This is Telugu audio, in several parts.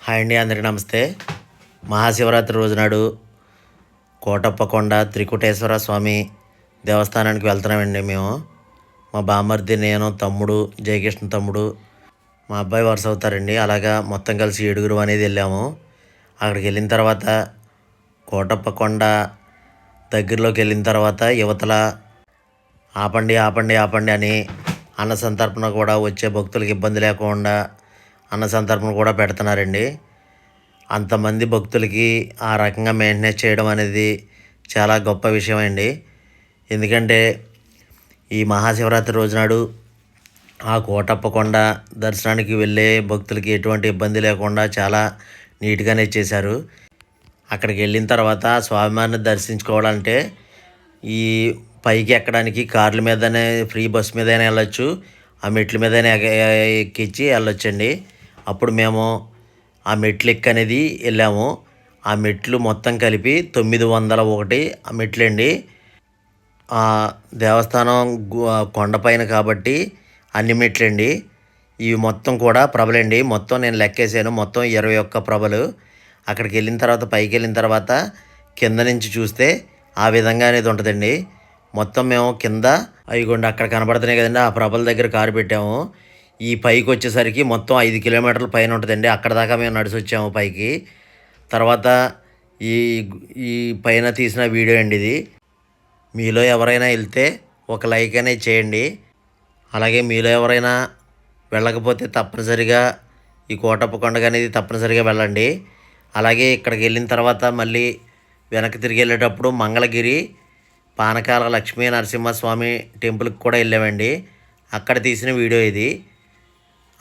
హాయ్ అండి, అందరికీ నమస్తే. మహాశివరాత్రి రోజు నాడు కోటప్పకొండ త్రికుటేశ్వర స్వామి దేవస్థానానికి వెళ్తున్నామండి మేము. మా బామ్మర్ది, నేను, తమ్ముడు, జయకృష్ణ తమ్ముడు, మా అబ్బాయి వరుస అవుతారండి. అలాగా మొత్తం కలిసి 7 అనేది వెళ్ళాము. అక్కడికి వెళ్ళిన తర్వాత కోటప్పకొండ దగ్గరలోకి వెళ్ళిన తర్వాత యువతల ఆపండి ఆపండి ఆపండి అని అన్న సంతర్పణ కూడా వచ్చే భక్తులకు ఇబ్బంది లేకుండా అన్న సంతర్పణ కూడా పెడుతున్నారండి. అంతమంది భక్తులకి ఆ రకంగా మెయింటెనెన్స్ చేయడం అనేది చాలా గొప్ప విషయం అండి. ఎందుకంటే ఈ మహాశివరాత్రి రోజు నాడు ఆ కోటప్పకొండ దర్శనానికి వెళ్ళే భక్తులకి ఎటువంటి ఇబ్బంది లేకుండా చాలా నీట్గానే చేశారు. అక్కడికి వెళ్ళిన తర్వాత స్వామివారిని దర్శించుకోవాలంటే ఈ పైకి ఎక్కడానికి కార్ల మీదనే, ఫ్రీ బస్ మీదైనా వెళ్ళొచ్చు, ఆ మెట్ల మీదైనా ఎక్కించి వెళ్ళొచ్చండి. అప్పుడు మేము ఆ మెట్లు ఎక్కనేది వెళ్ళాము. ఆ మెట్లు మొత్తం కలిపి 901 ఆ మెట్లండి. ఆ దేవస్థానం కొండపైన కాబట్టి అన్ని మెట్లండి. ఇవి మొత్తం కూడా ప్రభలండి. మొత్తం నేను లెక్కేసాను, మొత్తం 21 ప్రభలు. అక్కడికి వెళ్ళిన తర్వాత, పైకి వెళ్ళిన తర్వాత కింద నుంచి చూస్తే ఆ విధంగా అనేది ఉంటుందండి. మొత్తం మేము కింద అయిగోండి అక్కడ కనబడుతున్నాయి కదండి, ఆ ప్రభల దగ్గర కారు పెట్టాము. ఈ పైకి వచ్చేసరికి మొత్తం 5 కిలోమీటర్ల పైన ఉంటుందండి. అక్కడ దాకా మేము నడిచి వచ్చాము పైకి. తర్వాత ఈ ఈ పైన తీసిన వీడియో అండి ఇది. మీలో ఎవరైనా వెళ్తే ఒక లైక్ అనేది చేయండి. అలాగే మీలో ఎవరైనా వెళ్ళకపోతే తప్పనిసరిగా ఈ కోటప్పకొండకు అనేది తప్పనిసరిగా వెళ్ళండి. అలాగే ఇక్కడికి వెళ్ళిన తర్వాత మళ్ళీ వెనక్కి తిరిగి వెళ్ళేటప్పుడు మంగళగిరి పానకాల లక్ష్మీ నరసింహస్వామి టెంపుల్కి కూడా వెళ్ళామండి. అక్కడ తీసిన వీడియో ఇది.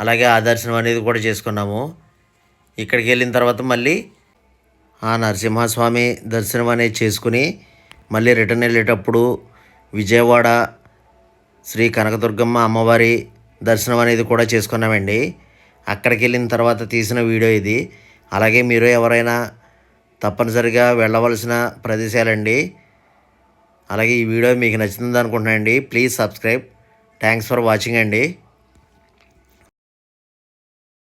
అలాగే ఆ దర్శనం అనేది కూడా చేసుకున్నాము. ఇక్కడికి వెళ్ళిన తర్వాత మళ్ళీ ఆ నరసింహస్వామి దర్శనం అనేది చేసుకుని మళ్ళీ రిటర్న్ వెళ్ళేటప్పుడు విజయవాడ శ్రీ కనకదుర్గమ్మ అమ్మవారి దర్శనం అనేది కూడా చేసుకున్నామండి. అక్కడికి వెళ్ళిన తర్వాత తీసిన వీడియో ఇది. అలాగే మీరు ఎవరైనా తప్పనిసరిగా వెళ్ళవలసిన ప్రదేశాలండి. అలాగే ఈ వీడియో మీకు నచ్చింది అనుకుంటున్నానండి. Please subscribe. Thanks for watching అండి.